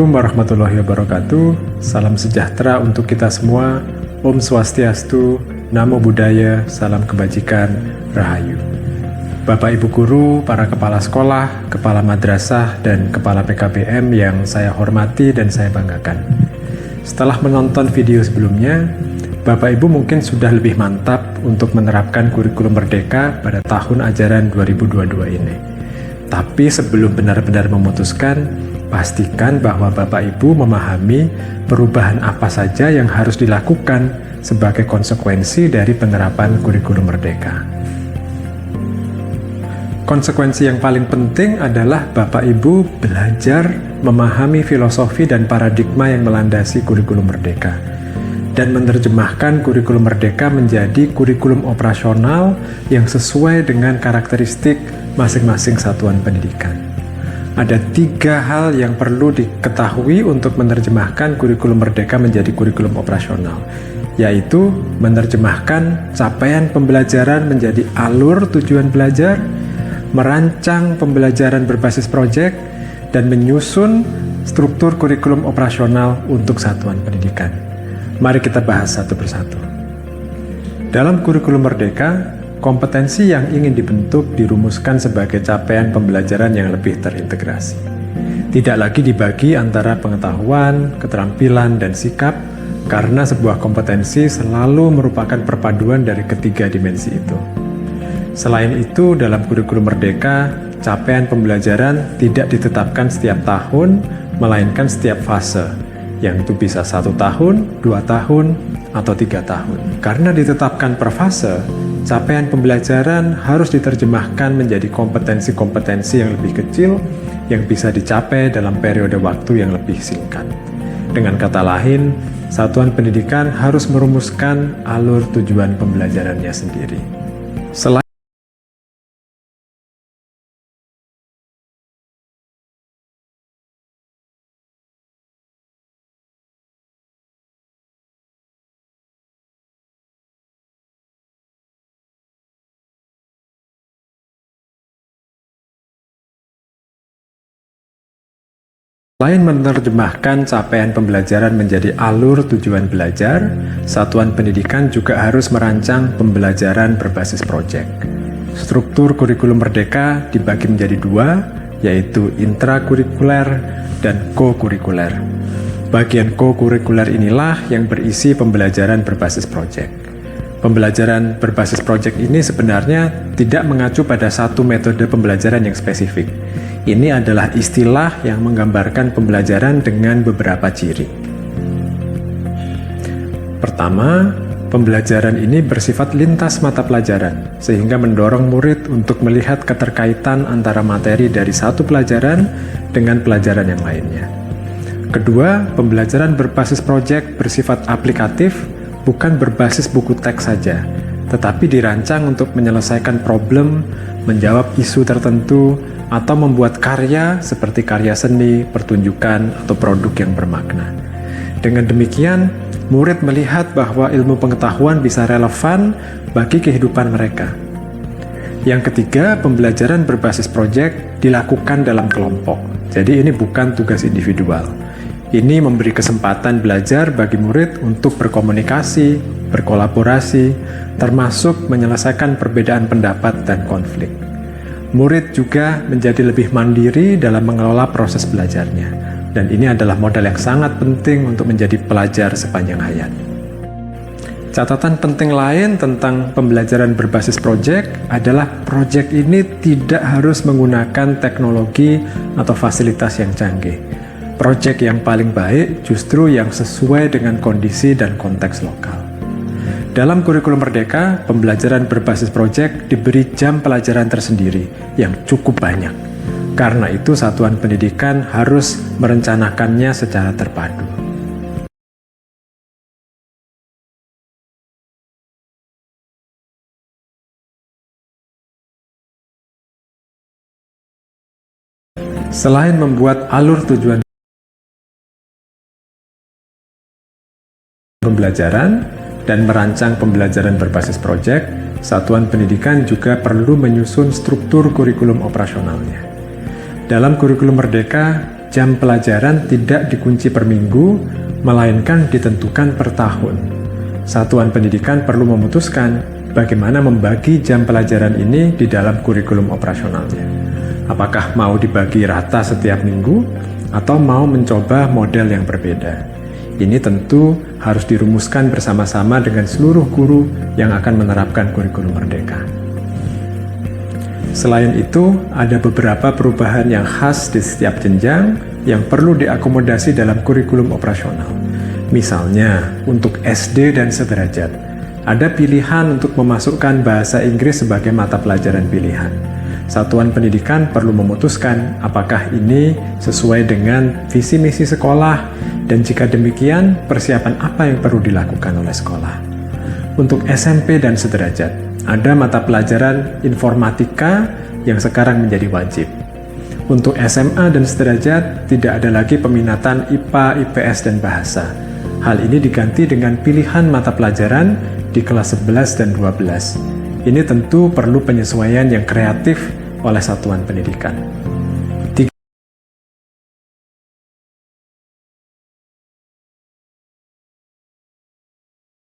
Assalamualaikum warahmatullahi wabarakatuh. Salam sejahtera untuk kita semua. Om Swastiastu, Namo Buddhaya, salam kebajikan, Rahayu. Bapak Ibu Guru, para kepala sekolah, kepala madrasah, dan kepala PKBM yang saya hormati dan saya banggakan. Setelah menonton video sebelumnya, Bapak Ibu mungkin sudah lebih mantap untuk menerapkan kurikulum Merdeka pada tahun ajaran 2022 ini. Tapi sebelum benar-benar memutuskan, pastikan bahwa Bapak Ibu memahami perubahan apa saja yang harus dilakukan sebagai konsekuensi dari penerapan kurikulum Merdeka. Konsekuensi yang paling penting adalah Bapak Ibu belajar memahami filosofi dan paradigma yang melandasi kurikulum Merdeka dan menerjemahkan kurikulum Merdeka menjadi kurikulum operasional yang sesuai dengan karakteristik masing-masing satuan pendidikan. Ada 3 hal yang perlu diketahui untuk menerjemahkan kurikulum Merdeka menjadi kurikulum operasional, yaitu menerjemahkan capaian pembelajaran menjadi alur tujuan belajar, merancang pembelajaran berbasis proyek, dan menyusun struktur kurikulum operasional untuk satuan pendidikan. Mari kita bahas satu persatu. Dalam kurikulum Merdeka, kompetensi yang ingin dibentuk dirumuskan sebagai capaian pembelajaran yang lebih terintegrasi. Tidak lagi dibagi antara pengetahuan, keterampilan, dan sikap, karena sebuah kompetensi selalu merupakan perpaduan dari ketiga dimensi itu. Selain itu, dalam kurikulum Merdeka, capaian pembelajaran tidak ditetapkan setiap tahun, melainkan setiap fase, yang itu bisa 1 tahun, 2 tahun, atau 3 tahun. Karena ditetapkan per fase, capaian pembelajaran harus diterjemahkan menjadi kompetensi-kompetensi yang lebih kecil yang bisa dicapai dalam periode waktu yang lebih singkat. Dengan kata lain, satuan pendidikan harus merumuskan alur tujuan pembelajarannya sendiri. Selain menerjemahkan capaian pembelajaran menjadi alur tujuan belajar, satuan pendidikan juga harus merancang pembelajaran berbasis proyek. Struktur kurikulum Merdeka dibagi menjadi 2, yaitu intrakurikuler dan co-kurikuler. Bagian co-kurikuler inilah yang berisi pembelajaran berbasis proyek. Pembelajaran berbasis proyek ini sebenarnya tidak mengacu pada satu metode pembelajaran yang spesifik. Ini adalah istilah yang menggambarkan pembelajaran dengan beberapa ciri. Pertama, pembelajaran ini bersifat lintas mata pelajaran, sehingga mendorong murid untuk melihat keterkaitan antara materi dari satu pelajaran dengan pelajaran yang lainnya. Kedua, pembelajaran berbasis proyek bersifat aplikatif, bukan berbasis buku teks saja, tetapi dirancang untuk menyelesaikan problem, menjawab isu tertentu, atau membuat karya seperti karya seni, pertunjukan, atau produk yang bermakna. Dengan demikian, murid melihat bahwa ilmu pengetahuan bisa relevan bagi kehidupan mereka. Yang ketiga, pembelajaran berbasis proyek dilakukan dalam kelompok. Jadi ini bukan tugas individual. Ini memberi kesempatan belajar bagi murid untuk berkomunikasi, berkolaborasi, termasuk menyelesaikan perbedaan pendapat dan konflik. Murid juga menjadi lebih mandiri dalam mengelola proses belajarnya, dan ini adalah modal yang sangat penting untuk menjadi pelajar sepanjang hayat. Catatan penting lain tentang pembelajaran berbasis proyek adalah proyek ini tidak harus menggunakan teknologi atau fasilitas yang canggih. Proyek yang paling baik justru yang sesuai dengan kondisi dan konteks lokal. Dalam kurikulum Merdeka, pembelajaran berbasis proyek diberi jam pelajaran tersendiri yang cukup banyak. Karena itu, satuan pendidikan harus merencanakannya secara terpadu. Selain membuat alur tujuan pembelajaran dan merancang pembelajaran berbasis proyek, satuan pendidikan juga perlu menyusun struktur kurikulum operasionalnya. Dalam kurikulum Merdeka, jam pelajaran tidak dikunci per minggu, melainkan ditentukan per tahun. Satuan pendidikan perlu memutuskan bagaimana membagi jam pelajaran ini di dalam kurikulum operasionalnya. Apakah mau dibagi rata setiap minggu, atau mau mencoba model yang berbeda. Ini tentu harus dirumuskan bersama-sama dengan seluruh guru yang akan menerapkan kurikulum merdeka. Selain itu, ada beberapa perubahan yang khas di setiap jenjang yang perlu diakomodasi dalam kurikulum operasional. Misalnya, untuk SD dan sederajat, ada pilihan untuk memasukkan bahasa Inggris sebagai mata pelajaran pilihan. Satuan pendidikan perlu memutuskan apakah ini sesuai dengan visi misi sekolah, dan jika demikian, persiapan apa yang perlu dilakukan oleh sekolah. Untuk SMP dan sederajat, ada mata pelajaran informatika yang sekarang menjadi wajib. Untuk SMA dan sederajat, tidak ada lagi peminatan IPA, IPS, dan bahasa. Hal ini diganti dengan pilihan mata pelajaran di kelas 11 dan 12. Ini tentu perlu penyesuaian yang kreatif oleh satuan pendidikan.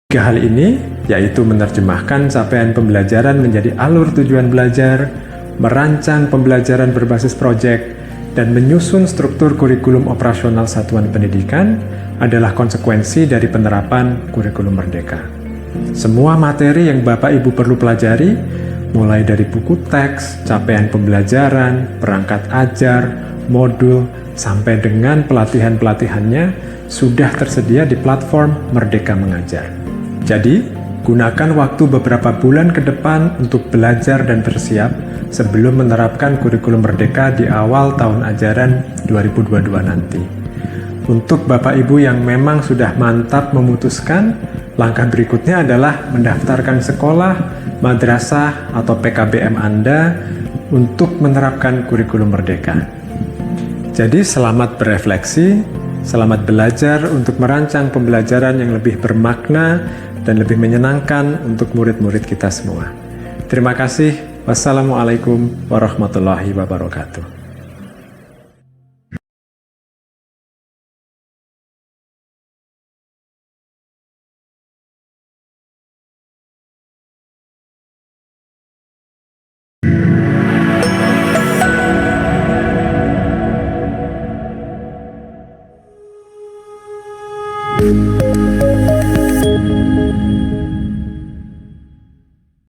Tiga hal ini, yaitu menerjemahkan capaian pembelajaran menjadi alur tujuan belajar, merancang pembelajaran berbasis proyek, dan menyusun struktur kurikulum operasional satuan pendidikan adalah konsekuensi dari penerapan kurikulum merdeka. Semua materi yang Bapak Ibu perlu pelajari, mulai dari buku teks, capaian pembelajaran, perangkat ajar, modul, sampai dengan pelatihan-pelatihannya, sudah tersedia di platform Merdeka Mengajar. Jadi, gunakan waktu beberapa bulan ke depan untuk belajar dan bersiap sebelum menerapkan kurikulum merdeka di awal tahun ajaran 2022 nanti. Untuk Bapak Ibu yang memang sudah mantap memutuskan, langkah berikutnya adalah mendaftarkan sekolah, madrasah, atau PKBM Anda untuk menerapkan kurikulum merdeka. Jadi, selamat berefleksi, selamat belajar untuk merancang pembelajaran yang lebih bermakna dan lebih menyenangkan untuk murid-murid kita semua. Terima kasih. Wassalamualaikum warahmatullahi wabarakatuh.